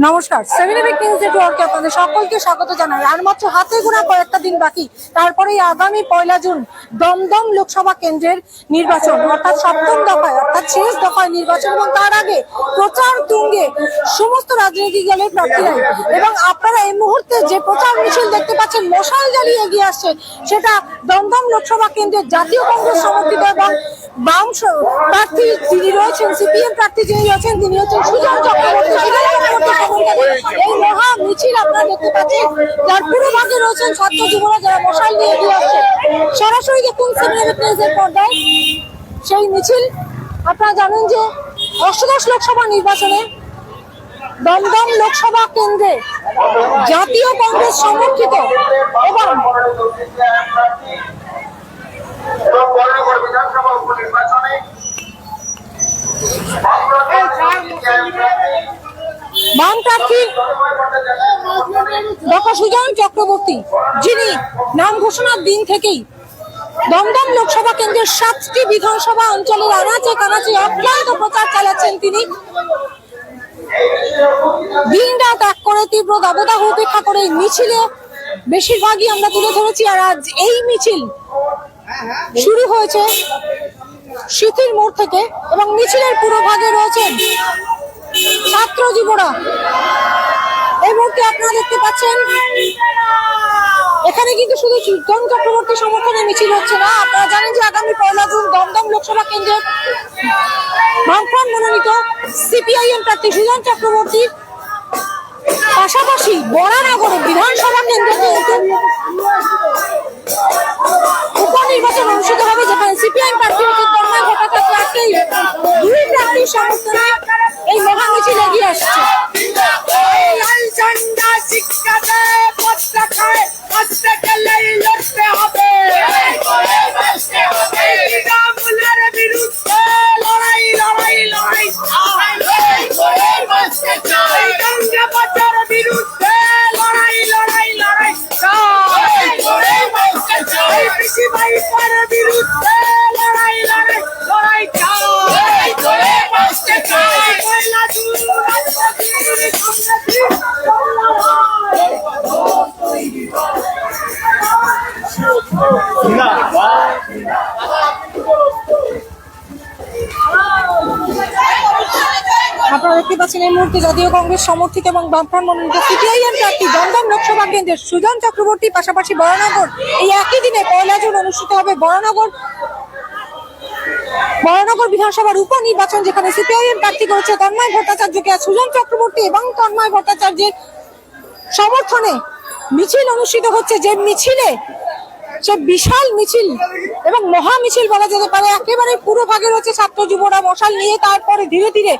নমস্কার, 7 নিউজ নেটওয়ার্কে আপনাদের সকলকে স্বাগত জানাই। আর মাত্র হাতে গোনা কয়েকটা দিন বাকি, তারপরেই আগামী 1 জুন দমদম লোকসভা কেন্দ্রের নির্বাচন, অর্থাৎ সপ্তম দফায়, অর্থাৎ শেষ দফায় নির্বাচন। এবং তার আগে প্রচার তুঙ্গে সমস্ত রাজনৈতিক দলের প্রার্থীরাই। এবং আপনারা এই মুহূর্তে যে প্রচার মিছিল দেখতে পাচ্ছেন, মশাল জ্বালিয়ে এগিয়ে আসছে, সেটা দমদম লোকসভা কেন্দ্রের জাতীয় কংগ্রেস সমর্থিত এবং বাম প্রার্থী যিনি রয়েছেন, সিপিএম প্রার্থী যিনি রয়েছেন, তিনি হচ্ছেন সুজন চক্রবর্তী। এই মহা মিছিল আপনারা দেখতে পাচ্ছেন, যার পুরো ভাগে রয়েছেন ছাত্র যুবরা, যারা মশাল নিয়ে এগিয়ে আসছে। সরাসরি দেখুন 7 নিউজের পর্দায় সেই মিছিল। আপনারা জানেন যে অষ্টাদশ লোকসভা নির্বাচনে দমদম লোকসভা কেন্দ্রে জাতীয় কংগ্রেস সমর্থিত এবং বাম প্রার্থী ডক্টর সুজন চক্রবর্তী, যিনি নাম ঘোষণার দিন থেকেই দমদম লোকসভা কেন্দ্রের 7টি বিধানসভা অঞ্চলের আনাচে কানাচে অক্লান্ত প্রচার চালাচ্ছেন। তিনি দিন রাত এক করে তীব্র দাবদাহ উপেক্ষা করে মিছিলে বেশিরভাগই আমরা তুলে ধরেছি। আর আজ এই মিছিল শুরু হয়েছে স্মৃতির মোড় থেকে এবং মিছিলের পুরো ভাগে রয়েছেন ছাত্র যুবরা। এই মুহূর্তে আপনারা দেখতে পাচ্ছেন, এখানে কিন্তু শুধু সুজন চক্রবর্তী সমর্থনে মিছিল হচ্ছে না। আপনারা জানেন যে আগামী 1 জুন দমদম লোকসভা কেন্দ্রের বামফ্রন্ট মনোনীত সিপিআইএম প্রার্থী সুজন চক্রবর্তীর পাশাপাশি বরানগরে বিধানসভা কেন্দ্রে উপনির্বাচন অনুষ্ঠিত হবে, যেখানে সিপিআইএম প্রার্থী তন্ময় ভট্টাচার্যকে দুই প্রার্থীর সমর্থনে এই মহা মিছিল এগিয়ে আসছে। আপনারা দেখতে পাচ্ছেন এই মুহূর্তে জাতীয় কংগ্রেস সমর্থিত এবং বামফ্রন্ট মনোনীত সিপিআইএম প্রার্থী দমদম লোকসভা কেন্দ্রের সুজন চক্রবর্তী, পাশাপাশি বরানগর এই একই দিনে 1 জুন অনুষ্ঠিত হবে বরানগর বিধানসভার উপনির্বাচন, যেখানে সিপিআইএম প্রার্থী করেছে তন্ময় ভট্টাচার্যকে। সুজন চক্রবর্তী এবং তন্ময় ভট্টাচার্যের সমর্থনে মিছিল অনুষ্ঠিত হচ্ছে, যে মিছিলে সে বিশাল মিছিল এবং মহা মিছিল বলা যেতে পারে। একেবারে পুরো ভাগে রয়েছে ছাত্র যুবরা মশাল নিয়ে। তারপরে ধীরে ধীরে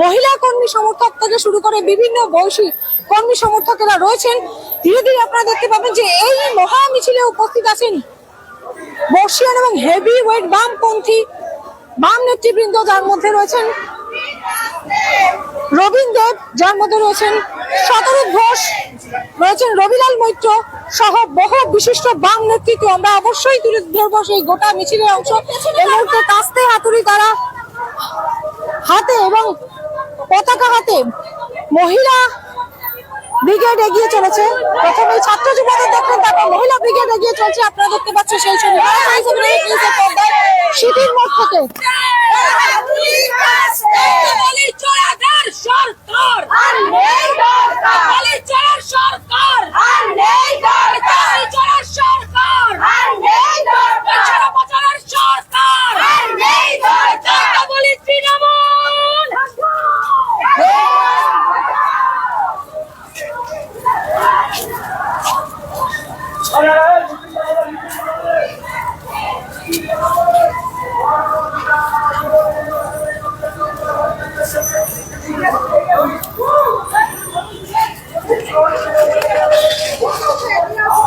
মহিলা কর্মী সমর্থক থেকে শুরু করে বিভিন্ন বয়সী কর্মী সমর্থকেরা রয়েছেন। ধীরে ধীরে আপনারা দেখতে পাবেন যে এই মহা মিছিলে উপস্থিত আছেন বর্ষিয়ান এবং হেভি ওয়েট বামপন্থী বাম নেতৃবৃন্দ, যার মধ্যে রয়েছেন রবীন দেব, যার মধ্যে রয়েছেন শতরূপ ঘোষ, রয়েছেন রবিলাল মৈত্র সহ বহু বিশিষ্ট বাম নেতৃত্ব। আমরা অবশ্যই তুলে ধরবো সেই গোটা মিছিলের অংশ। এই মুহূর্তে কাস্তে হাতুড়ি তারা হাতে এবং পতাকা হাতে মহিলা ব্রিগেড এগিয়ে চলেছে। প্রথমে ছাত্র যুবদের দেখবেন, তারপর মহিলা ব্রিগেড এগিয়ে চলছে। আপনারা দেখতে পাচ্ছেন সেই ছবি স্মৃতির মোড় থেকে।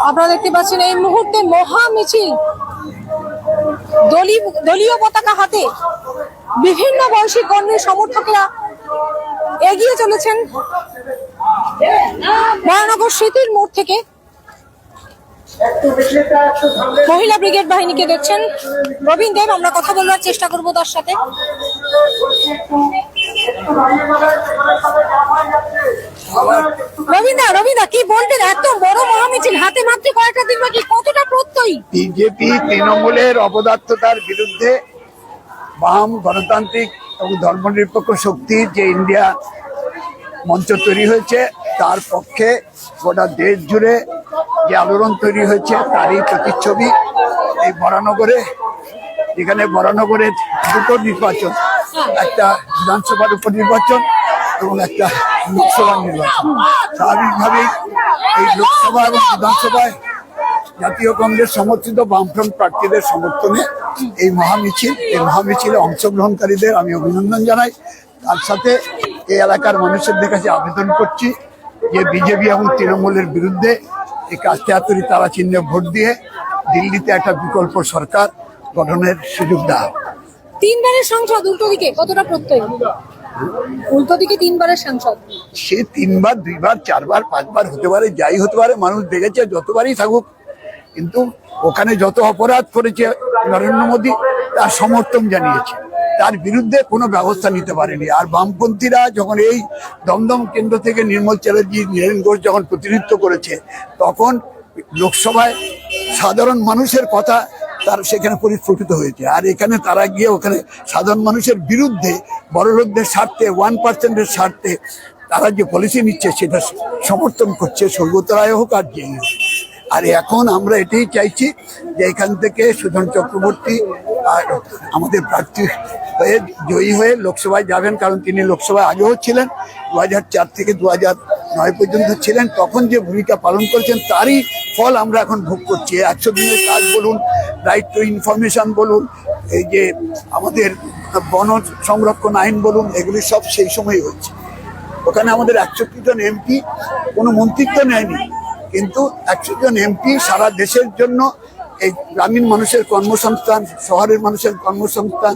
আপনারা দেখতে পাচ্ছেন এই মুহূর্তে মহা মিছিল, দলীয় পতাকা হাতে বিভিন্ন বয়সী কর্মী সমর্থকেরা এগিয়ে চলেছেন বরানগর স্মৃতির মোড় থেকে। মহিলা ব্রিগেড বাহিনীকে দেখছেন রবীন দেব, আমরা কথা বলার চেষ্টা করব তার সাথে। রবীন্দ্র কি বলবেন, এত বড় মহামিছিল হাতে মাত্র কয়েকটা দিন বাকি, কতটা প্রত্যয়ী? বিজেপি তৃণমূলের অপদার্থতার বিরুদ্ধে বাম গণতান্ত্রিক এবং ধর্মনিরপেক্ষ শক্তির যে ইন্ডিয়া মঞ্চ তৈরি হয়েছে তার পক্ষে গোটা দেশ জুড়ে যে আলোড়ন তৈরি হয়েছে তারই প্রতিচ্ছবি এই বরানগরে, যেখানে বরানগরের দুটো নির্বাচন, একটা বিধানসভার উপনির্বাচন এবং একটা লোকসভার নির্বাচন। স্বাভাবিকভাবেই এই লোকসভা এবং বিধানসভায় জাতীয় কংগ্রেস সমর্থিত বামফ্রন্ট প্রার্থীদের সমর্থনে এই মহামিছিলে অংশগ্রহণকারীদের আমি অভিনন্দন জানাই। তার সাথে এই এলাকার মানুষের কাছে আবেদন করছি যে বিজেপি এবং তৃণমূলের বিরুদ্ধে এই কাস্তে তারা চিহ্নে ভোট দিয়ে দিল্লিতে একটা বিকল্প সরকার গঠনের সুযোগ দেওয়া। 3 বারের সংসদ উল্টো দিকে, কতটা প্রত্যয়ী? উল্টো দিকে 3 বারের সংসদ, সে 3 বার 2 বার 4 বার 5 বার হতে পারে, যাই হতে পারে, মানুষ দেখেছে যতবারই থাকুক। কিন্তু ওখানে যত অপরাধ করেছে নরেন্দ্র মোদী তার সমর্থন জানিয়েছে, তার বিরুদ্ধে কোনো ব্যবস্থা নিতে পারেনি। আর বামপন্থীরা যখন এই দমদম কেন্দ্র থেকে নির্মল চ্যাটার্জি, নীরেন ঘোষ যখন প্রতিনিধিত্ব করেছে, তখন লোকসভায় সাধারণ মানুষের কথা তার সেখানে পরিস্ফুটিত হয়েছে। আর এখানে তারা গিয়ে ওখানে সাধারণ মানুষের বিরুদ্ধে বড়লোকদের স্বার্থে 1%-এর স্বার্থে তারা যে পলিসি নিচ্ছে সেটা সমর্থন করছে, সৌগত রায় হোক আর যেই হোক। আর এখন আমরা এটাই চাইছি যে এখান থেকে সুজন চক্রবর্তী আর আমাদের প্রার্থী হয়ে জয়ী হয়ে লোকসভায় যাবেন, কারণ তিনি লোকসভায় আগেও ছিলেন, 2004 থেকে 2009 পর্যন্ত ছিলেন। তখন যে ভূমিকা পালন করেছেন তারই ফল আমরা এখন ভোগ করছি। 100 দিনের কাজ বলুন, রাইট টু ইনফরমেশন বলুন, এই যে আমাদের বন সংরক্ষণ আইন বলুন, এগুলি সব সেই সময় হচ্ছে। ওখানে আমাদের 100 জন এমপি কোনো মন্ত্রিত্ব নেয়নি, কিন্তু 100 জন এমপি সারা দেশের জন্য এই গ্রামীণ মানুষের কর্মসংস্থান, শহরের মানুষের কর্মসংস্থান,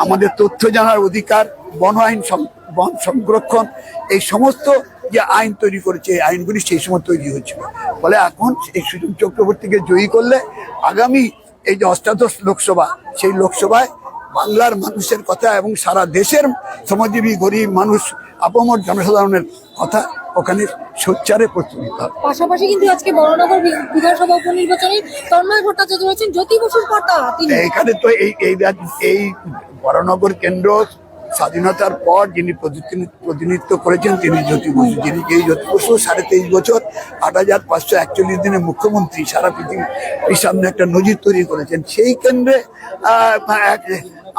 আমাদের তথ্য জানার অধিকার, বন আইন, বন সংরক্ষণ, এই সমস্ত যে আইন তৈরি করেছে, এই আইনগুলি সেই সময় তৈরি হয়েছিল। ফলে এখন এই সুজন চক্রবর্তীকে জয়ী করলে আগামী এই যে অষ্টাদশ লোকসভা, সেই লোকসভায় বাংলার মানুষের কথা এবং সারা দেশের শ্রমজীবী গরিব মানুষ, আপামর জনসাধারণের কথা ওখানে সোচ্চারে প্রতিনিধিত্ব হবে। পাশাপাশি কিন্তু আজকে বরানগর বিধানসভা উপনির্বাচনে তন্ময় ভট্টাচার্য রয়েছেন জ্যোতি বসুর কর্তা। এখানে তো এই বরানগর কেন্দ্র স্বাধীনতার পর যিনি প্রতিনিধিত্ব করেছেন তিনি জ্যোতি বসু, যিনি এই জ্যোতি বসু 23.5 বছর 8,541 দিনে মুখ্যমন্ত্রী, সারা পৃথিবীর সামনে একটা নজির তৈরি করেছেন। সেই কেন্দ্রে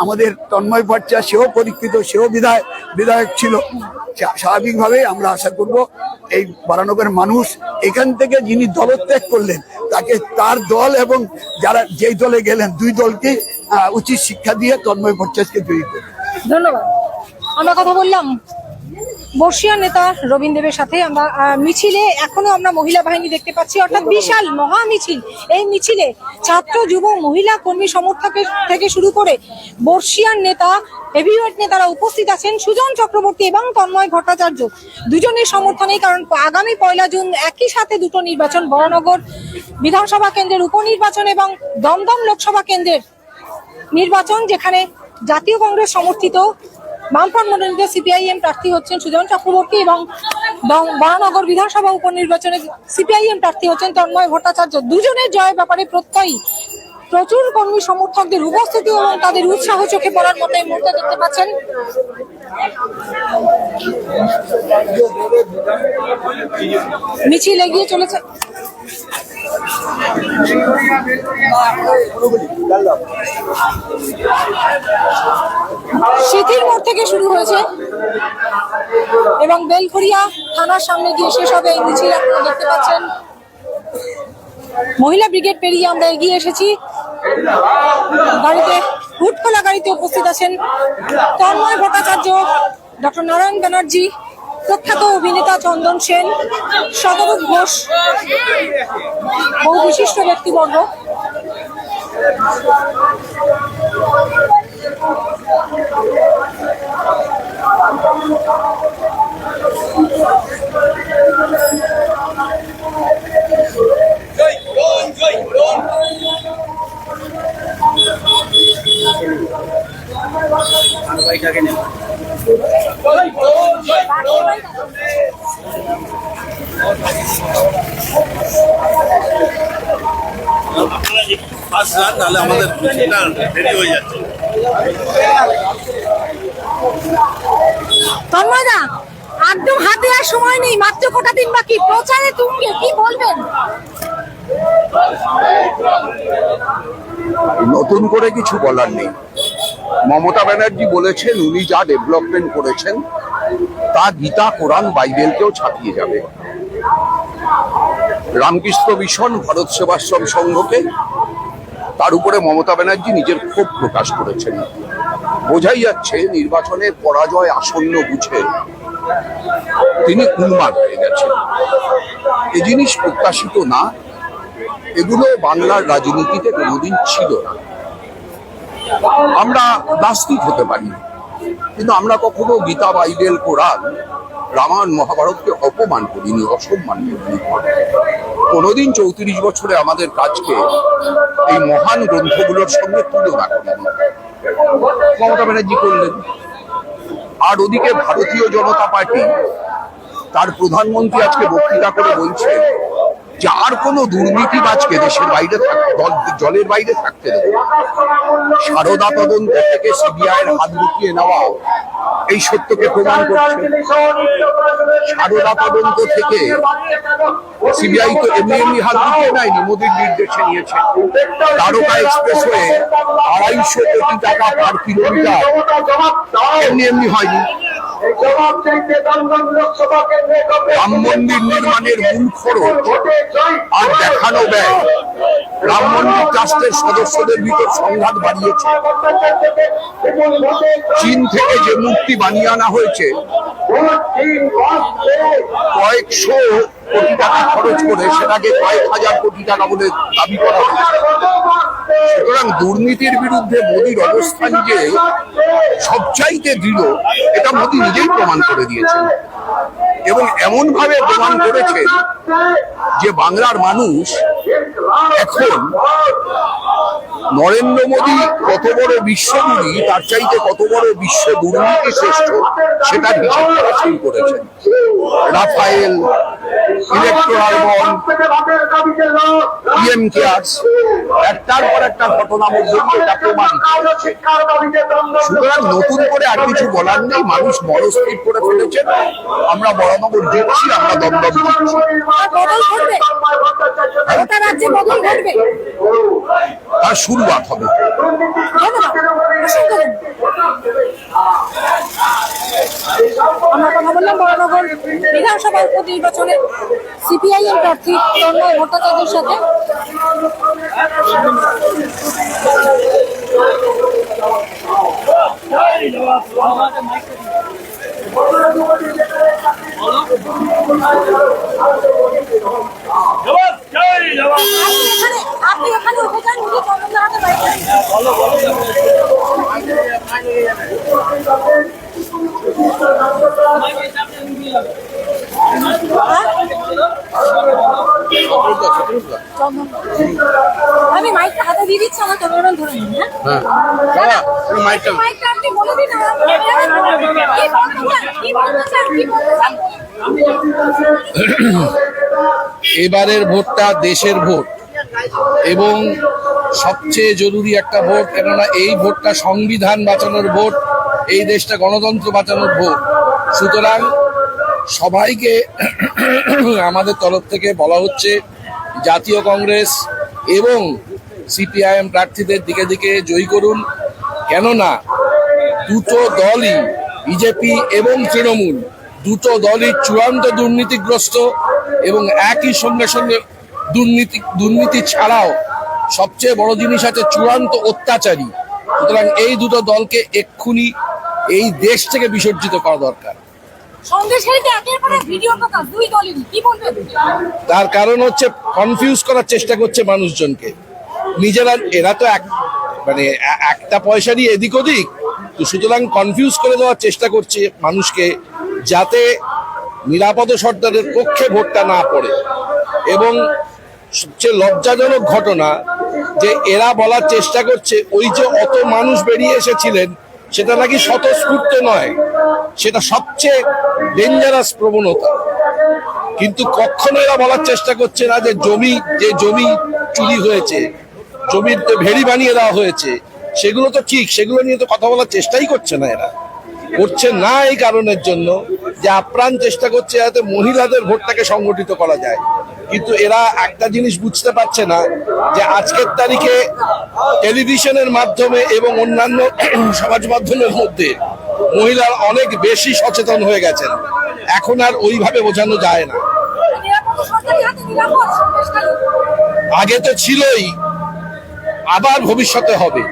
আমাদের তন্ময় ভট্টাচার্য, সেও পরীক্ষিত, সেও বিধায়ক ছিল। স্বাভাবিকভাবে আমরা আশা করব এই বরানগরের মানুষ এখান থেকে যিনি দলত্যাগ করলেন তাকে, তার দল এবং যারা যেই দলে গেলেন, 2 দলকে উচিত শিক্ষা দিয়ে তন্ময় ভট্টাচার্যকে জয়ী করবে। ধন্যবাদ। আমরা কথা বললাম বর্ষিয়ান নেতা রবীন্দ্র দেবের সাথে। আমরা মিছিলে এখনো আমরা মহিলা বাহিনী দেখতে পাচ্ছি, অর্থাৎ বিশাল মহা মিছিল। এই মিছিলে ছাত্র, যুব, মহিলা কর্মী সমর্থকের থেকে শুরু করে বর্ষিয়ান নেতা, হেভিওয়েট নেতারা উপস্থিত আছেন। সুজন চক্রবর্তী এবং তন্ময় ভট্টাচার্য দুজনের সমর্থনেই, কারণ আগামী 1 জুন একই সাথে দুটো নির্বাচন, বরানগর বিধানসভা কেন্দ্রের উপনির্বাচন এবং দমদম লোকসভা কেন্দ্রের নির্বাচন, যেখানে জাতীয় কংগ্রেস সমর্থিত বামফ্রন্ট মনোনীত সিপিআইএম প্রার্থী হচ্ছেন সুজন চক্রবর্তী এবং বরানগর বিধানসভা উপনির্বাচনে সিপিআইএম প্রার্থী হচ্ছেন তন্ময় ভট্টাচার্য। দুজনের জয়ের ব্যাপারে প্রত্যয়ী। প্রচুর কর্মী সমর্থকদের উপস্থিতি এবং তাদের উৎসাহ চোখে পড়ার মতো এই মুহূর্তে দেখতে পাচ্ছেন। মিছিল এগিয়ে চলেছে। সিথির মোড় থেকে শুরু হয়েছে এবং বেলঘরিয়া থানার সামনে গিয়ে শেষ হবে এই মিছিল। আপনারা দেখতে পাচ্ছেন মহিলা ব্রিগেড পেরিয়ে আমরা এগিয়ে এসেছি। গাড়িতে হুটখোলা গাড়িতে উপস্থিত আছেন তন্ময় ভট্টাচার্য, ডক্টর নারায়ণ ব্যানার্জি, প্রখ্যাত অভিনেতা চন্দন সেন, শতরূপ ঘোষ, বহু বিশিষ্ট ব্যক্তিবর্গ। আপনারা একটু ফাস্ট যান, নাহলে আমাদের মিছিলটা দেরি হয়ে যাচ্ছে। তন্ময়দা, একদম হাতে আর সময় নেই, মাত্র কটা দিন বাকি, প্রচারে তুঙ্গে, কি বলবেন? নতুন করে কিছু বলার নেই। মমতা ব্যানার্জি বলেছেন উনি যা ডেভেলপমেন্ট করেছেন তা গীতা, কোরআন, বাইবেলকেও ছাপিয়ে যাবে। রামকৃষ্ণ মিশন, ভারত সেবাশ্রম সংঘকে, তার উপরে মমতা ব্যানার্জি নিজের ক্ষোভ প্রকাশ করেছেন। বোঝাই যাচ্ছে নির্বাচনের পরাজয় আসন্ন বুঝে তিনি উন্মাদ হয়ে গেছেন। এ জিনিস প্রত্যাশিত না, এগুলো বাংলার রাজনীতিতে কোনোদিন ছিল না। আমরা নাস্তিক হতে পারি, কিন্তু আমরা কখনো গীতা, বাইবেল, কোরআন, রামায়ণ, মহাভারতকে অপমান করিনি, অসম্মান করিনি। কোনোদিন 34 বছরে আমাদের কাজকে এই মহান গ্রন্থগুলোর সঙ্গে তুলনা করিনি। মমতা ব্যানার্জি করলেন। আর ওদিকে ভারতীয় জনতা পার্টি, তার প্রধানমন্ত্রী আজকে বক্তৃতা করে বলছে যে আর কোনো দুর্নীতিবাজকে দেশের বাইরে জলের বাইরে থাকতে দেবে। সারদা তদন্ত থেকে সিবিআইয়ের হাত লুকিয়ে নেওয়া এই সত্যকে প্রমাণ করছে। সারদা তদন্ত থেকে সিবিআই তো এমনি হাত লুকিয়ে নেয়নি, মোদীর নির্দেশে নিয়েছে। দ্বারকা এক্সপ্রেসওয়ে 250 কোটি টাকা পার কিলোমিটার এমনি হয়নি। রাম মন্দির নির্মাণের মূল খরচ আর দেখানো ব্যয় রাম মন্দির ট্রাস্টের সদস্যদের ভিতর সংঘাত বাড়িয়েছে। চীন থেকে যে মূর্তি বানিয়ে আনা হয়েছে কয়েকশো কোটি টাকা খরচ করে সেটাকে কয়েক হাজার কোটি টাকা বলে দাবি করা হয়েছে। সুতরাং দুর্নীতির বিরুদ্ধে মোদীর অবস্থান যে সবচাইতে দৃঢ়, এটা মোদী নিজেই প্রমাণ করে দিয়েছেন এবং এমন ভাবে প্রমাণ করেছেন যে বাংলার মানুষ এখন নরেন্দ্র মোদী কত বড় বিশ্বগুরী, তার চাইতে কত বড় বিশ্ব দুর্নীতি শ্রেষ্ঠ সেটার হিসাব করা শুরু করেছেন। Rafale, electoral bond, PM cares, একটার পর একটা ঘটনা মধ্যে এটা প্রমাণিত। সুতরাং নতুন করে আর কিছু বলার নেই, মানুষ মনস্থির করে ফেলেছেন। আমরা বরানগর দিচ্ছি, আমরা দমদম দিচ্ছি। তার শুরুয়াত হবে। আমরা কথা বললাম বরানগর বিধানসভা উপনির্বাচনে সিপিআইএম প্রার্থী তন্ময় ভট্টাচার্যের সাথে। আপনি এখানে উঠে যান, উঠে তন্ময় হাতে বাইক। আমি মাইকটা হাতে দিয়ে দিচ্ছি, আমার ক্যামেরাম্যান ধরে নিন। হ্যাঁ, মাইকটা আপনি বলে দিন। এবারের ভোটটা দেশের ভোট এবং সবচেয়ে জরুরি একটা ভোট, কেননা এই ভোটটা সংবিধান বাঁচানোর ভোট, এই দেশটা গণতন্ত্র বাঁচানোর ভোট। সুতরাং সবাইকে আমাদের তরফ থেকে বলা হচ্ছে জাতীয় কংগ্রেস এবং সিপিআইএম প্রার্থীদের দিকে দিকে জয়ী করুন। কেননা দুটো দলই, বিজেপি এবং তৃণমূল, দুটো দলই চূড়ান্ত দুর্নীতিগ্রস্ত এবং একই সঙ্গে সঙ্গে দুর্নীতি ছাড়াও সবচেয়ে বড় জিনিস আছে চূড়ান্ত অত্যাচারী। সুতরাং এই দুটো দলকে এক্ষুনি এই দেশ থেকে বিসর্জিত করা দরকার। তার কারণ হচ্ছে কনফিউজ করার চেষ্টা করছে মানুষজনকে। নিজেরা এরা তো মানে একটা পয়সারই এদিক ওদিক, তো সুতরাং কনফিউজ করে দেওয়ার চেষ্টা করছে মানুষকে, যাতে নিরাপদ সর্দারের পক্ষে ভোটটা না পড়ে। এবং সবচেয়ে লজ্জাজনক ঘটনা যে এরা বলার চেষ্টা করছে ওই যে অত মানুষ বেরিয়ে এসেছিলেন সেটা নাকি স্বতঃস্ফূর্ত নয়, সেটা সবচেয়ে ডেঞ্জারাস প্রবণতা। কিন্তু কখনো এরা বলার চেষ্টা করছে না যে জমি চুরি হয়েছে, জমির ভেড়ি বানিয়ে দেওয়া হয়েছে, সেগুলো তো ঠিক, সেগুলো নিয়ে তো কথা বলার চেষ্টাই করছে না। এরা করছে না এই কারণের জন্য যে আপ্রাণ চেষ্টা করছে যাতে মহিলাদের ভোটটাকে সংগঠিত করা যায়। কিন্তু এরা একটা জিনিস বুঝতে পারছে না যে আজকের তারিখে টেলিভিশনের মাধ্যমে এবং অন্যান্য সমাজ মাধ্যমের মধ্যে মহিলারা অনেক বেশি সচেতন হয়ে গেছেন, এখন আর ওইভাবে বোঝানো যায় না। আগে তো ছিলই, আবার ভবিষ্যতে হবে।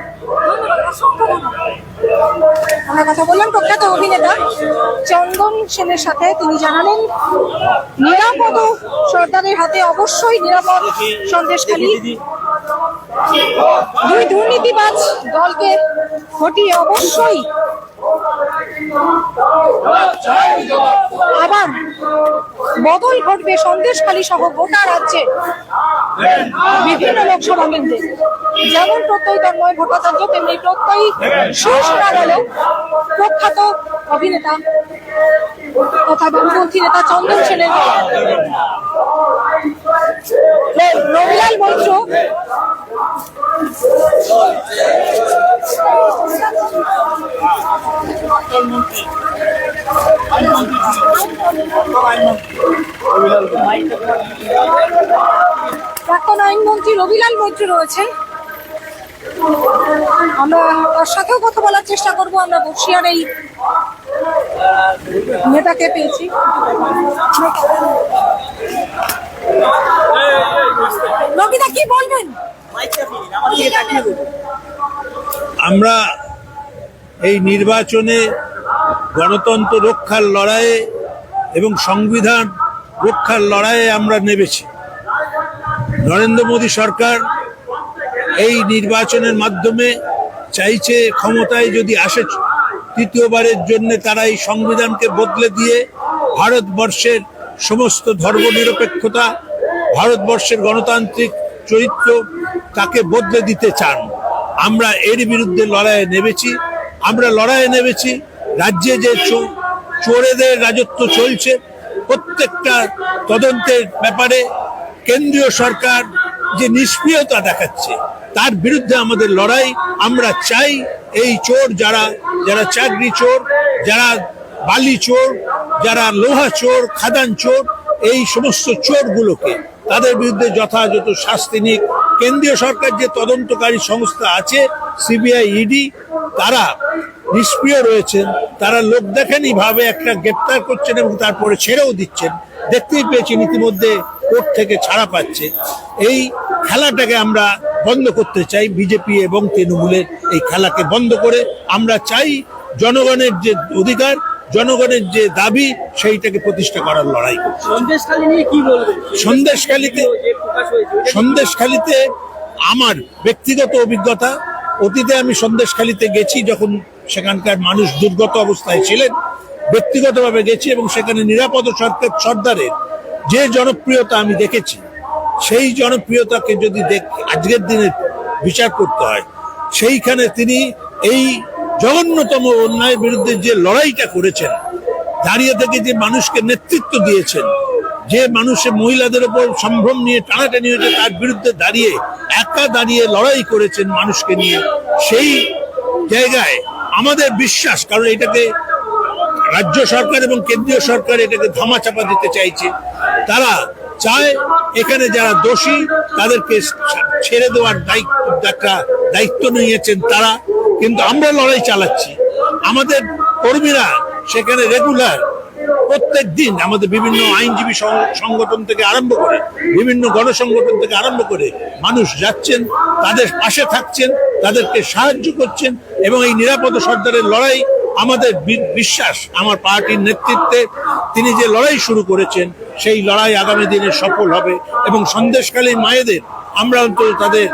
আমরা কথা বললাম প্রখ্যাত অভিনেতা চন্দন সেনের সাথে। তিনি জানালেন নিরাপদ সরকারের হাতে অবশ্যই নিরাপদ সন্দেশখালী। দুই দুর্নীতিবাজ দলকে হটিয়ে অবশ্যই আবার বদল ঘটবে সন্দেশখালী সহ গোটা রাজ্যে বিভিন্ন লোকসভা কেন্দ্রে। যেমন প্রত্যয়ী তন্ময় ভট্টাচার্য, তেমনি প্রত্যয়ী সুর শোনা গেল প্রখ্যাত অভিনেতা তথা বামপন্থী নেতা চন্দন সেনের। রবিলাল মৈত্র প্রাক্তন আইনমন্ত্রী রবিলাল মৈত্র রয়েছে, আমরা তার সাথেও কথা বলার চেষ্টা করব। আমরা বর্ষিয়ার এই নেতাকে পেয়েছি। রবিদা কি বলবেন? আমরা এই নির্বাচনে গণতন্ত্র রক্ষার লড়াইয়ে এবং সংবিধান রক্ষার লড়াইয়ে আমরা নেমেছি। নরেন্দ্র মোদী সরকার এই নির্বাচনের মাধ্যমে চাইছে ক্ষমতায় যদি আসে তৃতীয়বারের জন্য তারা এই সংবিধানকে বদলে দিয়ে ভারতবর্ষের সমস্ত ধর্মনিরপেক্ষতা, ভারতবর্ষের গণতান্ত্রিক চরিত্র তাকে বদলে দিতে চান। আমরা এর বিরুদ্ধে লড়াইয়ে নেমেছি। আমরা লড়াইয়ে নেমেছি রাজ্যে যে চোরেদের রাজত্ব চলছে, প্রত্যেকটা তদন্তের ব্যাপারে কেন্দ্রীয় সরকার যে নিষ্ক্রিয়তা দেখাচ্ছে তার বিরুদ্ধে আমাদের লড়াই। আমরা চাই এই চোর, যারা চাকরি চোর, যারা বালি চোর, যারা লোহা চোর, খাদান চোর, এই সমস্ত চোরগুলোকে তাদের বিরুদ্ধে যথাযথ শাস্তি নিক। কেন্দ্রীয় সরকার যে তদন্তকারী সংস্থা আছে সিবিআই, ইডি, তারা নিষ্ক্রিয় রয়েছেন। তারা লোক দেখেনি ভাবে একটা গ্রেপ্তার করছেন এবং তারপরে ছেড়েও দিচ্ছেন। দেখতেই পেয়েছেন ইতিমধ্যে কোর্ট থেকে ছাড়া পাচ্ছে। এই খেলাটাকে আমরা বন্ধ করতে চাই। বিজেপি এবং তৃণমূলের এই খেলাকে বন্ধ করে আমরা চাই জনগণের যে অধিকার, জনগণের যে দাবি, সেইটাকে প্রতিষ্ঠা করার লড়াই। সন্দেশখালী নিয়ে কি বলবেন? সন্দেশখালীতে আমার ব্যক্তিগত অভিজ্ঞতা, অতীতে আমি সন্দেশখালীতে গেছি যখন সেখানকার মানুষ দুর্গত অবস্থায় ছিলেন, ব্যক্তিগতভাবে গেছি এবং সেখানে নিরাপদ সর্দারের যে জনপ্রিয়তা আমি দেখেছি, সেই জনপ্রিয়তাকে যদি আজকের দিনে বিচার করতে হয়, সেইখানে তিনি এই জঘন্যতম অন্যায়ের বিরুদ্ধে যে লড়াইটা করেছেন, দাঁড়িয়ে থেকে যে মানুষকে নেতৃত্ব দিয়েছেন, যে মানুষের মহিলাদের উপর সম্ভ্রম নিয়ে টানাটানি হয়েছে তার বিরুদ্ধে দাঁড়িয়ে একা দাঁড়িয়ে লড়াই করেছেন মানুষকে নিয়ে, সেই জায়গায় আমাদের বিশ্বাস, কারণ এটাকে রাজ্য সরকার এবং কেন্দ্রীয় সরকার এটাকে ধামাচাপা দিতে চাইছে। তারা চায় এখানে যারা দোষী তাদেরকে ছেড়ে দেওয়ার দায়িত্ব নিয়েছেন তারা, কিন্তু আমরা লড়াই চালাচ্ছি। আমাদের কর্মীরা সেখানে রেগুলার প্রত্যেক দিন আমাদের বিভিন্ন আইনজীবী সংগঠন থেকে আরম্ভ করে, বিভিন্ন গণসংগঠন থেকে আরম্ভ করে মানুষ যাচ্ছেন, তাদের পাশে থাকছেন, তাদেরকে সাহায্য করছেন এবং এই নিরাপদ সর্দারের লড়াই আমাদের বিশ্বাস, আমার পার্টির নেতৃত্বে তিনি যে লড়াই শুরু করেছেন সেই লড়াই আগামী দিনে সফল হবে এবং সন্দেশখালী মায়েদের আমরা অন্তত তাদের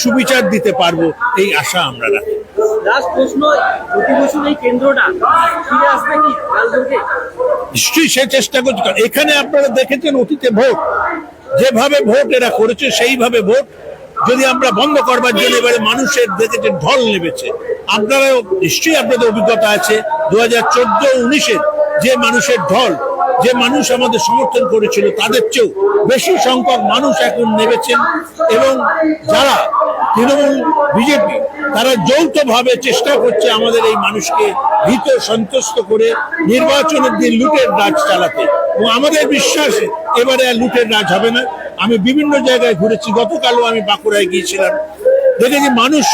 সুবিচার দিতে পারবো, এই আশা আমরা রাখি। নিশ্চয়ই সে চেষ্টা করছে। এখানে আপনারা দেখেছেন অতীতে ভোট, যেভাবে ভোট এরা করেছে সেইভাবে ভোট যদি আমরা বন্ধ করবার জন্য এবারে মানুষের দেখেছেন ঢল নেমেছে। আপনারাও নিশ্চয়ই আপনাদের অভিজ্ঞতা আছে 2014-19-এর যে মানুষের ঢল, যে মানুষ আমাদের সমর্থন করেছিল তাদের চেয়েও বেশি সংখ্যক মানুষ এখন নেমেছেন, এবং যারা তৃণমূল বিজেপি তারা যৌথভাবে চেষ্টা করছে আমাদের এই মানুষকে ভীত সন্ত্রস্ত করে নির্বাচনের দিন লুটের রাজ চালাতে। এবং আমাদের বিশ্বাস এবারে আর লুটের রাজ হবে না। আমি বিভিন্ন জায়গায় ঘুরেছি, গতকালও আমি বাঁকুড়ায় গিয়েছিলাম, দেখেছি মানুষ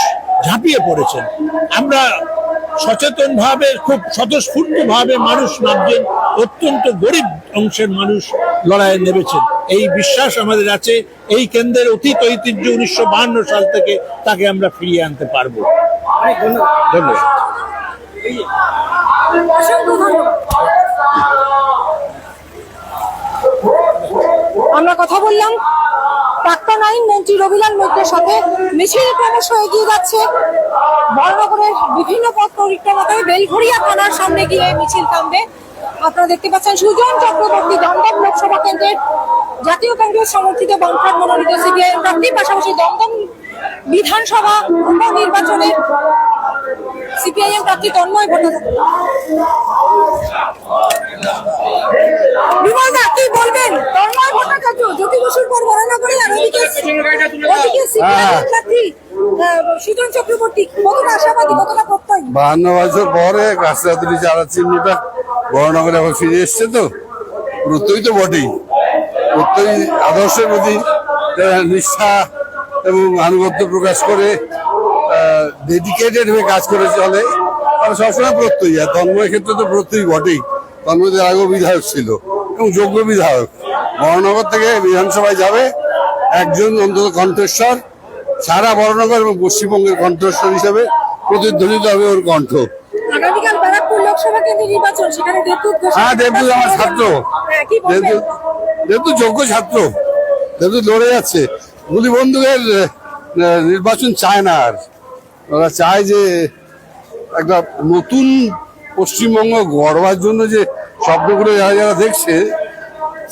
ঝাঁপিয়ে পড়েছেন। আমরা সচেতন ভাবে, খুব স্বতঃস্ফূর্ত ভাবে মানুষ নামছেন, অত্যন্ত গরিব অংশের মানুষ লড়াইয়ে নেমেছেন। এই বিশ্বাস আমাদের আছে, এই কেন্দ্রের অতীত ঐতিহ্য 1952 সাল থেকে তাকে আমরা ফিরিয়ে আনতে পারবো। ধন্যবাদ। অসংখ্য ধন্যবাদ। আমরা কথা বললাম প্রাক্তন আইন মন্ত্রী রবিলাল মৈত্রের সাথে। মিছিল ক্রমশ এগিয়ে যাচ্ছে, বড়নগরের বিভিন্ন পথ পরিক্রমা করে বেলঘড়িয়া থানার সামনে গিয়ে মিছিল থামবে। আপনারা দেখতে পাচ্ছেন সুজন চক্রবর্তী দমদম লোকসভা কেন্দ্রের জাতীয় কংগ্রেস সমর্থিত বামফ্রন্ট মনোনীত সিপিআইএম প্রার্থী, পাশাপাশি দমদম বিধানসভা উপনির্বাচনের সিপিআইএম প্রার্থী তন্ময় ভট্টাচার্য। বিমলদা, কি বলবেন? তন্ময় ভট্টাচার্য জ্যোতি বসুর পর বড়নগরে, আর ওদিকে সিপিআইএম প্রার্থী সুজন চক্রবর্তী, কতটা আশাবাদী, কতটা প্রত্যয়? 52 বছর পরে কাছরাতুলি চারা চিহ্নটা বড়নগরে আবার ফিরে এসছে, তো প্রত্যয় তো বটেই। প্রত্যয় আদর্শের প্রতি নিষ্ঠা এবং আনুগত্য প্রকাশ করে ডেডিকেটেড হয়ে কাজ করে চলে, তারা সবসময় প্রত্যয়ী। আর তন্ময়ের ক্ষেত্রে তো প্রত্যয়ী বটেই। তন্ময়ের আগেও বিধায়ক ছিল এবং যোগ্য বিধায়ক। বড়নগর থেকে বিধানসভায় যাবে একজন অন্তত কণ্ঠস্বর, সারা বড়নগর এবং পশ্চিমবঙ্গের কণ্ঠস্বর হিসেবে প্রতিধ্বনিত হবে ওর কণ্ঠ। আগামীকাল ব্যারাকপুর লোকসভা কেন্দ্রের নির্বাচন, সেখানে দেবদূত ঘোষণা। হ্যাঁ, দেবদূত আমার ছাত্র, কি বলবেন? দেবদূত যোগ্য ছাত্র, দেবদূত লড়ে যাচ্ছে। গুলি বন্দুকের নির্বাচন চায় না, আর ওরা চায় যে একটা নতুন পশ্চিমবঙ্গ গড়বার জন্য যে স্বপ্নগুলো যারা যারা দেখছে,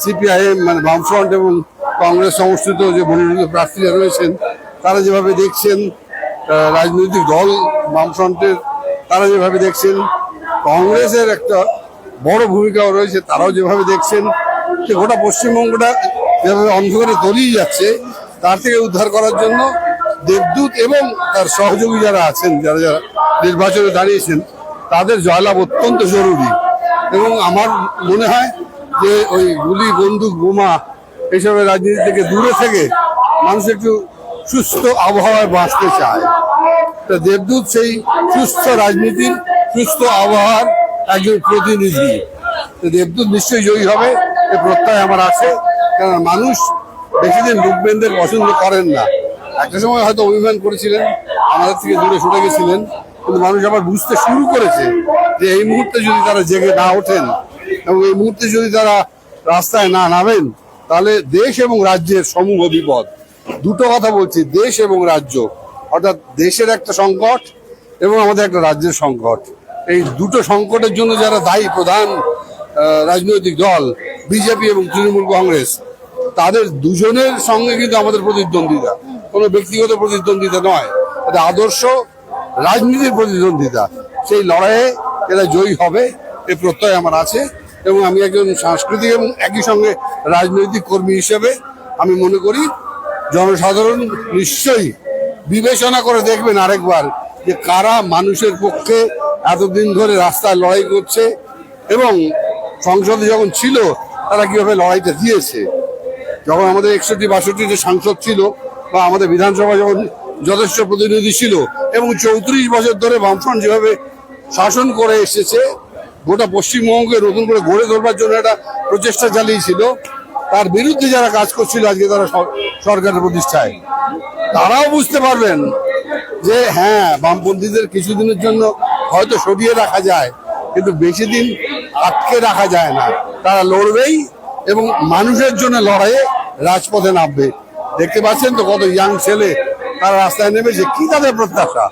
সিপিআইএম মানে বামফ্রন্ট এবং কংগ্রেস সমর্থিত যে মনোনীত প্রার্থীরা রয়েছেন, তারা যেভাবে দেখছেন, রাজনৈতিক দল বামফ্রন্টের তারা যেভাবে দেখছেন, কংগ্রেসের একটা বড় ভূমিকাও রয়েছে, তারাও যেভাবে দেখছেন, যে গোটা পশ্চিমবঙ্গটা যেভাবে অন্ধকারে তলিয়ে যাচ্ছে, তার থেকে উদ্ধার করার জন্য দেবদূত এবং তার সহযোগী যারা আছেন, যারা যারা নির্বাচনে দাঁড়িয়েছেন, তাদের জয়লাভ অত্যন্ত জরুরি। এবং আমার মনে হয় যে ওই গুলি বন্দুক বোমা এসবের রাজনীতি থেকে দূরে থেকে মানুষ একটু সুস্থ আবহাওয়ায় বাঁচতে চায়। তা দেবদূত সেই সুস্থ রাজনীতির, সুস্থ আবহাওয়ার একজন প্রতিনিধি। তো দেবদূত নিশ্চয়ই জয়ী হবে, এ প্রত্যয় আমার আছে। কারণ মানুষ বেশি দিন লুকবেনদের পছন্দ করেন না। একটা সময় হয়তো অভিমান করেছিলেন, আমাদের থেকে দূরে সরে গেছিলেন, কিন্তু মানুষ আবার বুঝতে শুরু করেছে যে এই মুহূর্তে যদি তারা জেগে না ওঠেন এবং এই মুহূর্তে যদি তারা রাস্তায় না নামেন, তাহলে দেশ এবং রাজ্যের সমূহ বিপদ। দুটো কথা বলছি, দেশ এবং রাজ্য, অর্থাৎ দেশের একটা সংকট এবং আমাদের একটা রাজ্যের সংকট। এই দুটো সংকটের জন্য যারা দায়ী প্রধান রাজনৈতিক দল বিজেপি এবং তৃণমূল কংগ্রেস, তাদের দুজনের সঙ্গে কিন্তু আমাদের প্রতিদ্বন্দ্বিতা, কোনো ব্যক্তিগত প্রতিদ্বন্দ্বিতা নয়, এটা আদর্শ রাজনীতির প্রতিদ্বন্দ্বিতা। সেই লড়াইয়ে এরা জয়ী হবে, এ প্রত্যয় আমার আছে। এবং আমি একজন সাংস্কৃতিক এবং একই সঙ্গে রাজনৈতিক কর্মী হিসেবে আমি মনে করি জনসাধারণ নিশ্চয়ই বিবেচনা করে দেখবেন আরেকবার যে কারা মানুষের পক্ষে এতদিন ধরে রাস্তায় লড়াই করছে এবং সংসদে যখন ছিল তারা কিভাবে লড়াইটা দিয়েছে। যখন আমাদের 61-62 সাংসদ ছিল বা আমাদের বিধানসভা যখন যথেষ্ট প্রতিনিধি ছিল এবং 34 বছর ধরে বামফ্রন্ট যেভাবে শাসন করে এসেছে, গোটা পশ্চিমবঙ্গকে নতুন করে গড়ে তোলবার জন্য একটা প্রচেষ্টা চালিয়েছিল, তার বিরুদ্ধে যারা কাজ করছিল আজকে তারা সরকারের প্রতিষ্ঠায়, তারাও বুঝতে পারবেন যে হ্যাঁ, বামপন্থীদের কিছুদিনের জন্য হয়তো সরিয়ে রাখা যায়, কিন্তু বেশি দিন আটকে রাখা যায় না। তারা লড়বেই এবং মানুষের জন্য লড়াইয়ে রাজপথে নামবে। দেখতে পাচ্ছেন তো কত ইয়াং ছেলে তারা রাস্তায় নেমেছে। কি তাদের প্রত্যাশা?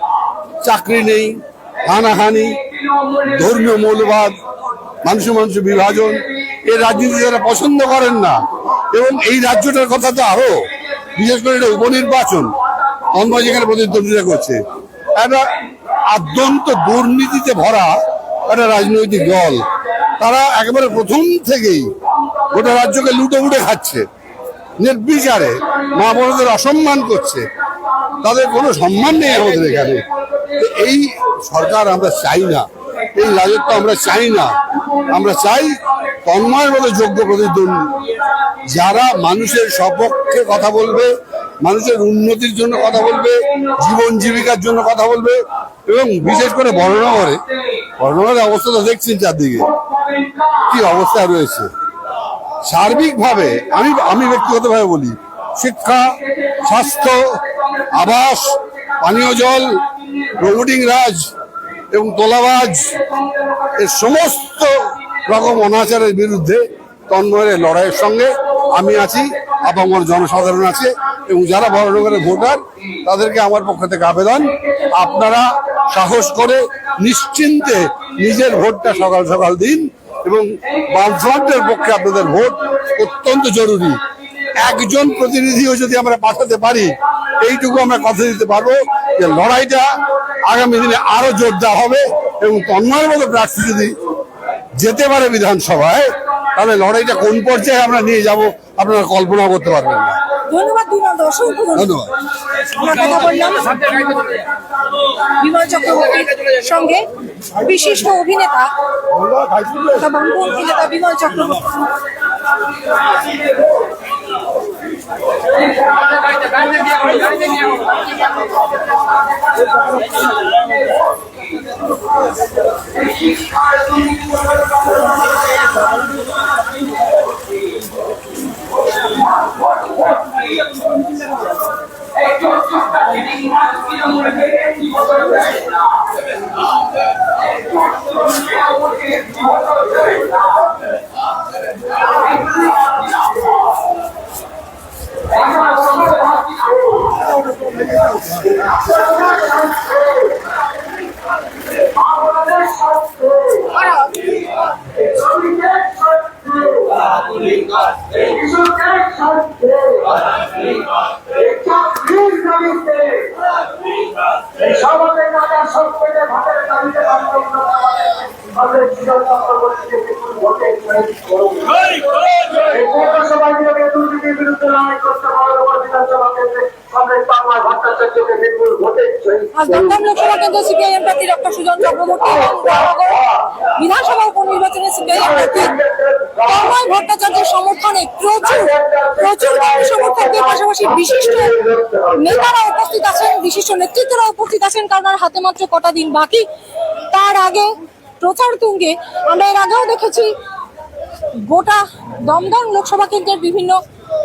চাকরি নেই, হানাহানি, ধর্মীয় মৌলবাদ, মানুষ বিভাজন, এই রাজনীতি তারা পছন্দ করেন না। এবং এই রাজ্যটার কথা তো আরো, বিশেষ করে এটা উপনির্বাচন, তন্ময় যেখানে প্রতিদ্বন্দ্বিতা করছে, একটা আদ্যন্ত দুর্নীতিতে ভরা একটা রাজনৈতিক দল। তারা একেবারে প্রথম থেকেই গোটা রাজ্যকে লুটে লুটে খাচ্ছে, নির্বিচারে মা বোনদের অসম্মান করছে, তাদের কোনো সম্মান নেই আমাদের এখানে। এই সরকার আমরা চাই না, এই রাজত্ব আমরা চাই না। আমরা চাই তন্ময়ের মতো যোগ্য প্রতিদ্বন্দ্বী, যারা মানুষের সপক্ষে কথা বলবে, মানুষের উন্নতির জন্য কথা বলবে, জীবন জীবিকার জন্য কথা বলবে। এবং বিশেষ করে বর্ণমানের অবস্থা তো দেখছেন চারদিকে কি অবস্থা রয়েছে। সার্বিকভাবে আমি ব্যক্তিগতভাবে বলি, শিক্ষা, স্বাস্থ্য, আবাস, পানীয় জল, প্রমোটিং রাজ এবং তোলাবাজ এর সমস্ত রকম অনাচারের বিরুদ্ধে তন্ময়ের লড়াইয়ের সঙ্গে আমি আছি, আপামর জনসাধারণ আছে। এবং যারা বড়নগরের ভোটার, তাদেরকে আমার পক্ষ থেকে আবেদন, আপনারা সাহস করে নিশ্চিন্তে নিজের ভোটটা সকাল সকাল দিন। এবং বামফ্রন্টের পক্ষে আপনাদের ভোট অত্যন্ত জরুরি। একজন প্রতিনিধিও যদি আমরা পাঠাতে পারি, এইটুকু আমরা কথা দিতে পারবো যে লড়াইটা আগামী দিনে আরো জোরদার হবে। এবং তন্ময়ের মতো প্রার্থী যদি যেতে পারে বিধানসভায়, তাহলে লড়াইটা কোন পর্যায়ে আমরা নিয়ে যাব আপনারা কল্পনা করতে পারবেন না। ধন্যবাদ বিমল, অসংখ্য ধন্যবাদ। আমরা কথা বললাম বিমল চক্রবর্তীর সঙ্গে, বিশিষ্ট অভিনেতা তথা বামপন্থী নেতা বিমল চক্রবর্তী। দমদম লোকসভা কেন্দ্র সিপিআইএম প্রার্থী ডক্টর সুজন চক্রবর্তী এবং বরানগর বিধানসভা উপনির্বাচনে সিপিআইএম প্রার্থী তন্ময় ভট্টাচার্যের সমর্থনে প্রচুর সমর্থকদের পাশাপাশি বিশিষ্ট নেতারা উপস্থিত আছেন, বিশিষ্ট নেতৃত্বরা উপস্থিত আছেন। কারণ আর হাতে মাত্র কটা দিন বাকি। তার আগে প্রচার তুঙ্গে আমরা এর আগেও দেখেছি গোটা দমদম লোকসভা কেন্দ্রের বিভিন্ন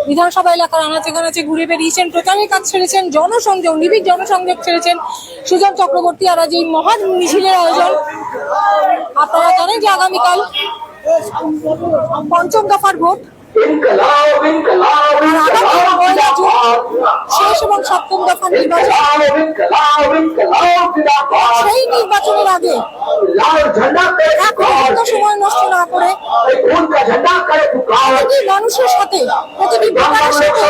বিধানসভা এলাকার আনাচে কানাচে ঘুরে বেরিয়েছেন, প্রচারের কাজ ছেড়েছেন, জনসংযোগ, নিবিড় জনসংযোগ ছেড়েছেন সুজন চক্রবর্তী। আর আজ এই মহান মিছিলের আয়োজন, আপনারা জানেন যে আগামীকাল পঞ্চম দফার ভোট, শেষ এবং সপ্তম দফার নির্বাচন। সেই নির্বাচনের আগে সময় নষ্ট না করে প্রতিটি মানুষের সাথে, প্রতিটি ভোটারের সাথে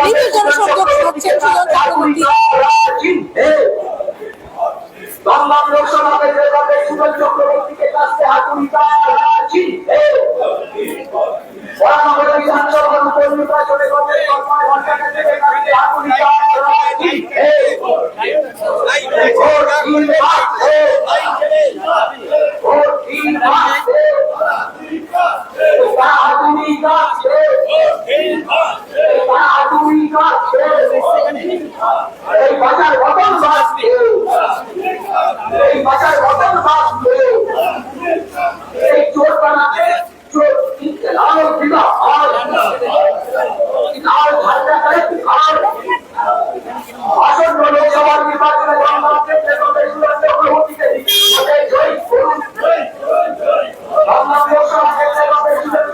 নিবিড় জনসংযোগ রাখছেন সুজন চক্রবর্তী। দমদম লোকসভা কেন্দ্রের সুজন চক্রবর্তীকে কাছে হাতুড়িটা বরানগর বিধানসভার উপনির্বাচনে তন্ময় ভট্টাচার্যের কাছে হাতুড়িটা এই বাজার বদল বাঁচবে, এই বাজার বদল বাঁচবে, এই চোর বানাতে চোর লাল দিবা লাল ঝান্ডা করে আর আসন্ন লোকসভা নির্বাচনে চক্রবর্তীকে জয়ী করুন। দমদম লোকসভা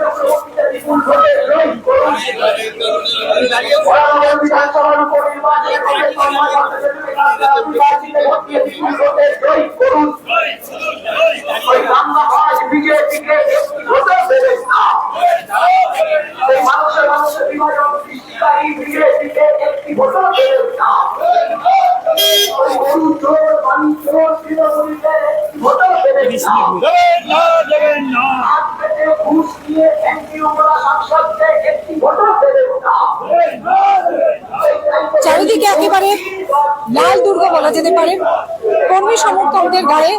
চক্রবর্তীকে বিপুল ভোটে জয়ী করুন। বরানগর বিধানসভার উপনির্বাচনে বিপুল ভোটে জয়ী করুন। ওই রামনাথ বিজেপিকে একটি ভোটও দেবেন না। এই মানুষের বিভাজন সৃষ্টিকারী বিজেপিকে একটি ভোটও দেবেন না। ওই গরু চোর, বাণী চোর, তৃণমূলীকে একটি ভোটও দেবেন হাত পেতে ঘুষ দিয়ে এমপিওরা সাংসদদের একটি ভোটও দেবেন না। চারিদিকে একেবারে লাল দুর্গ বলা যেতে পারে। কর্মী সমর্থকদের গায়ে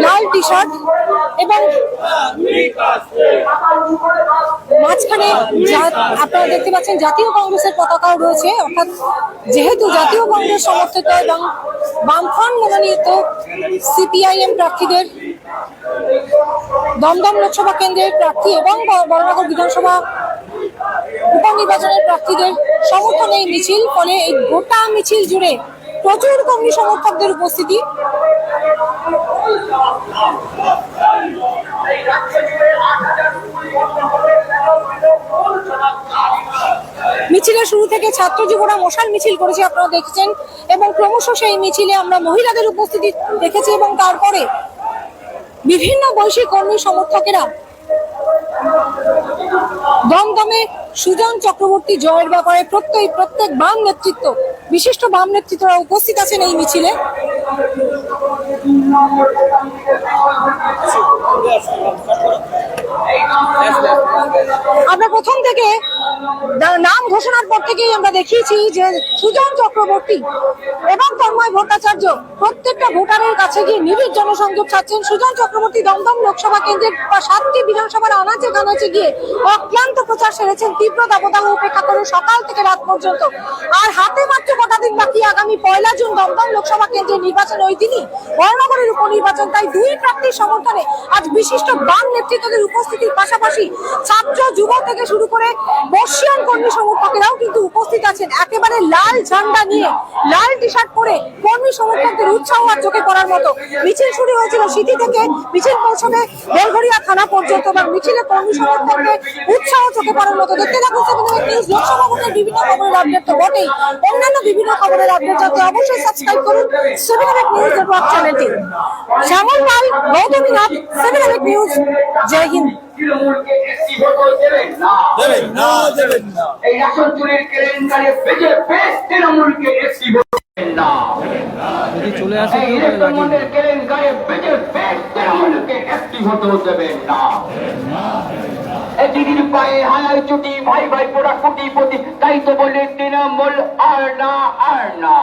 লাল টি শার্ট এবং মাঝখানে আপনারা দেখতে পাচ্ছেন জাতীয় কংগ্রেসের পতাকাও রয়েছে। অর্থাৎ যেহেতু জাতীয় কংগ্রেস সমর্থিত এবং বামফ্রন্ট মনোনীত সিপিআইএম প্রার্থীদের দমদম লোকসভা কেন্দ্রের প্রার্থী এবং বরানগর বিধানসভা উপনির্বাচনের প্রার্থীদের সমর্থনে এই মিছিল, ফলে এই গোটা মিছিল জুড়ে প্রচুর কর্মী সমর্থকদের উপস্থিতি। মিছিলের শুরু থেকে ছাত্র যুবরা মশাল মিছিল করেছে, আপনারা দেখেছেন, এবং ক্রমশ সেই মিছিলে আমরা মহিলাদের উপস্থিতি দেখেছি এবং তারপরে বিভিন্ন বয়সী কর্মী সমর্থকেরা দমদমে সুজন চক্রবর্তী জয়ের ব্যাপারে প্রত্যেক বাম নেতৃত্ব, বিশিষ্ট বাম নেতৃত্বরা উপস্থিত আছেন এই মিছিলে। আমরা প্রথম থেকে নাম ঘোষণার পর থেকেই আমরা দেখিয়েছি যে সুজন চক্রবর্তী এবং তন্ময় ভট্টাচার্য প্রত্যেকটা ভোটারের কাছে গিয়ে নিবিড় জনসংযোগ চাচ্ছেন। সুজন চক্রবর্তী দমদম লোকসভা কেন্দ্রের 7টি বিধানসভার আনাচে কানাচে গিয়ে অক্লান্ত প্রচার সেরেছেন, তীব্র দাবদাহ উপেক্ষা করে সকাল থেকে রাত পর্যন্ত। আর হাতে মাত্র কটা দিন বাকি আগামী 1 জুন দমদম লোকসভা কেন্দ্রের নির্বাচন, ওই দিনই বরানগরের উপনির্বাচন। তাই দুই প্রার্থীর সমর্থনে আজ বিশিষ্ট বাম নেতৃত্বদের উপস্থিতির পাশাপাশি ছাত্র যুব থেকে শুরু করে বর্ষিয়ান কর্মী সমর্থকেরাও কিন্তু উপস্থিত আছেন। একেবারে লাল ঝান্ডা নিয়ে, লাল টি শার্ট পরে কর্মী সমর্থকদের উৎসাহ আর চোখে পড়ার মতো। মিছিল শুরু হয়েছিল সিটি থেকে, মিছিল পৌঁছবে বেলঘরিয়া থানা পর্যন্ত এবং মিছিলে কর্মী সমর্থকদের উৎসাহ চোখে পড়ার মতো। দেখতে থাকুন 7 নিউজ। লোকসভা ভোটের বিভিন্ন খবরের আপডেট তো বটেই, অন্যান্য বিভিন্ন খবরের আপডেট জানতে অবশ্যই সাবস্ক্রাইব করুন 7 নিউজ নেটওয়ার্ক চ্যানেলটি। শ্যামল পাল, গৌতমী নাথ, 7 নিউজ। জয় হিন্দ। তৃণমূলকে একটি ভোটও দেবেন না। এই রেশন চুরির কেলেঙ্কারি বেজে বেশ তৃণমূলকে একটি ভোট দেবেন না। এই ইলেকট্রনিকের কেলেঙ্কারি বেজে বেশ তৃণমূলকে একটি ভোটও দেবেন না। এই দিদির পায়ে হায় চুটি, ভাই ভাই পোড়া কোটিপতি, তাই তো বলে তৃণমূল আর না, আর না।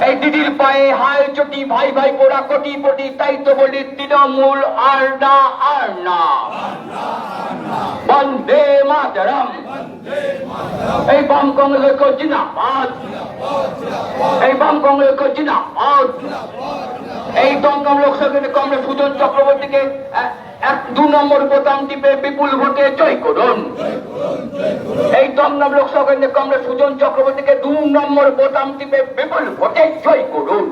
এই দিদির পায়ে হায় চটি, ভাই ভাই পোড়া কোটিপতি, তাই তো বলি তৃণমূল আর না, আর না। বন্দে মাতরম। এই বাম কংগ্রেস কো জিন্দাবাদ, এই বাম কংগ্রেস কো জিন্দাবাদ। এই দমদম লোকসভা কংগ্রেস সুজন চক্রবর্তীকে 2 নম্বর বোতাম টিপে বিপুল ভোটে জয় করুন। এই দমদম লোকসভা কেন্দ্রে কংগ্রেস সুজন চক্রবর্তীকে 2 নম্বর বোতাম টিপে বিপুল ভোটে জয় করুন।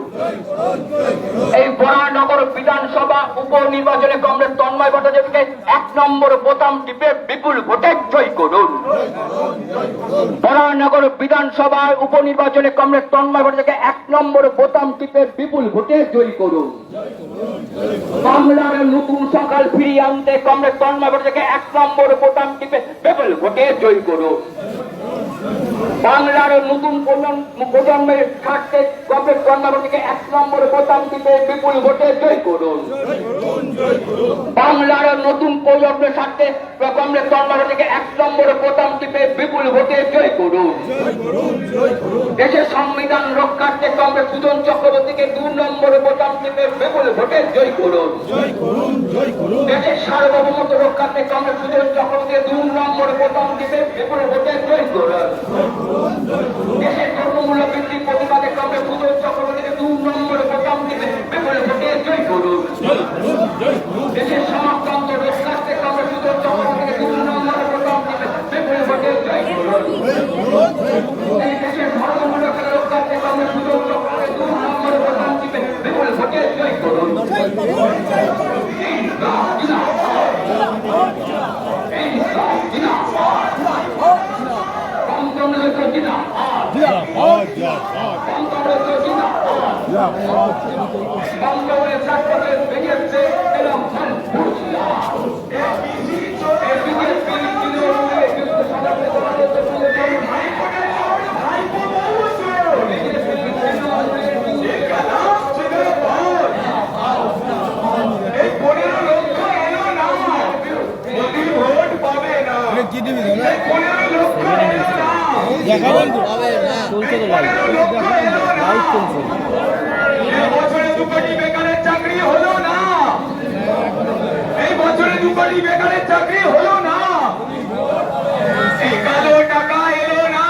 এই বরানগর বিধানসভা উপনির্বাচনে কংগ্রেস তন্ময় ভট্টাচার্যকে 1 নম্বর বোতাম টিপে বিপুল ভোটে জয় করুন। বরানগর বিধানসভা উপনির্বাচনে কংগ্রেস তন্ময় ভট্টাচার্যকে 1 নম্বর বোতাম টিপে বিপুল ভোটে জয় করুন। বাংলার নতুন সকাল ফিরিয়ে আনতে কংগ্রেস তন্ময় ভট্টাচার্যকে 1 নম্বর বোতাম টিপে বিপুল ভোটে জয় করুন। বাংলার নতুন প্রজন্মের স্বার্থে কংগ্রেস তন্ময় ভট্টাচার্যকে 1 নম্বর বোতাম টিপে বিপুল ভোটে জয় করুন। বাংলার নতুন প্রজন্মের স্বার্থে কংগ্রেস তন্ময় ভট্টাচার্যকে 1 নম্বর বোতাম টিপে বিপুল ভোটে জয় করুন। দেশের সংবিধান রক্ষার্থে কংগ্রেস সুজন চক্রবর্তীকে 2 নম্বর বোতাম টিপে বিপুল ভোটে জয় করুন। দেশের সার্বভৌমত্ব রক্ষার্থে কংগ্রেস সুজন চক্রবর্তীকে 2 নম্বর বোতাম টিপে বিপুল ভোটে জয় করুন। দেশের ধর্মমূলক ভিত্তিক প্রতিবাদে কংগ্রেস সুজন চক্রবর্তীকে 2 নম্বর বোতাম টিপে বিপুল ভোটে জয় করুন। দেশের সমাজতন্ত্র রক্ষার্থে কংগ্রেস সুজন চক্রবর্তীকে 2 নম্বর বোতাম টিপে বিপুল ভোটে জয় করুন। দেশের ধর্মমূলক রক্ষার্থে কংগ্রেস সুজন চক্রবর্তীকে 2 নম্বর বোতাম টিপে বিপুল ভোটে জয় করুন। কোটি বেকারের চাকরি হলো না, এই কালো টাকা এলো না,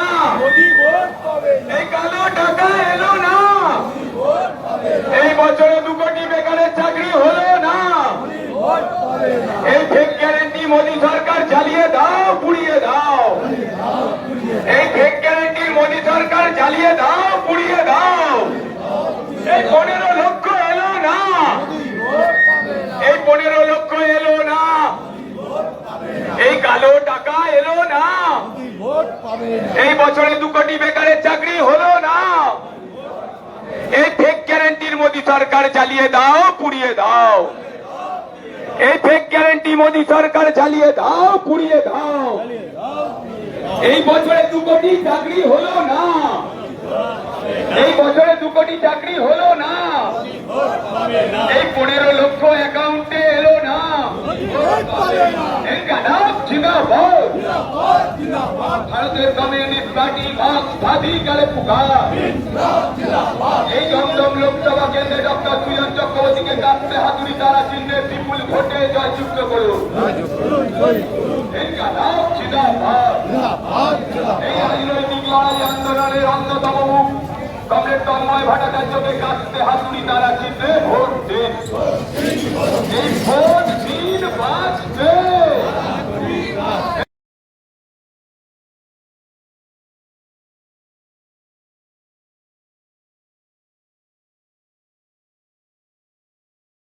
এই কালো টাকা এলো না, এই বছরে 2 কোটি বেকারের চাকরি হলো না, এই ফেক গ্যারেন্টি মোদী সরকার চালিয়ে দাও, পুড়িয়ে দাও, এই ফেক গ্যারেন্টি মোদী সরকার চালিয়ে দাও, পুড়িয়ে দাও, এই 15 লক্ষ এলো না, এই 15 লক্ষ এলো না, এই কালো টাকা এলো না, এই বছরে 2 কোটি বেকারের চাকরি হলো না, এই ফেক গ্যারেন্টির মোদী সরকার চালিয়ে দাও, পুড়িয়ে দাও, এই ফেক গ্যারেন্টি মোদী সরকার চালিয়ে দাও, পুড়িয়ে দাও, এই বছরে 2 কোটি চাকরি হলো না, এই বছরে 2 কোটি চাকরি হলো না, এই 15 লক্ষ অ্যাকাউন্টে এলো না, এই গাদাব জিন্দাবাদ, ভারতের কমিউনিস্ট পার্টি মার্ক্সবাদীকালে পুকার, এই দমদম লোকসভা কেন্দ্রে ডক্টর সুজন চক্রবর্তীকে কাঁপতে হাতুড়ি তারা চিহ্নে বিপুল ভোটে জয়যুক্ত করুন। এই গাদাব জিন্দাবাদ, এই রাজনৈতিক লড়াই আন্দোলনের অন্যতম মুখ কমরেড তন্ময় ভট্টাচার্যকে কাঁপতে হাতুড়ি তারা চিহ্নে ভোট দিন। এই ভোট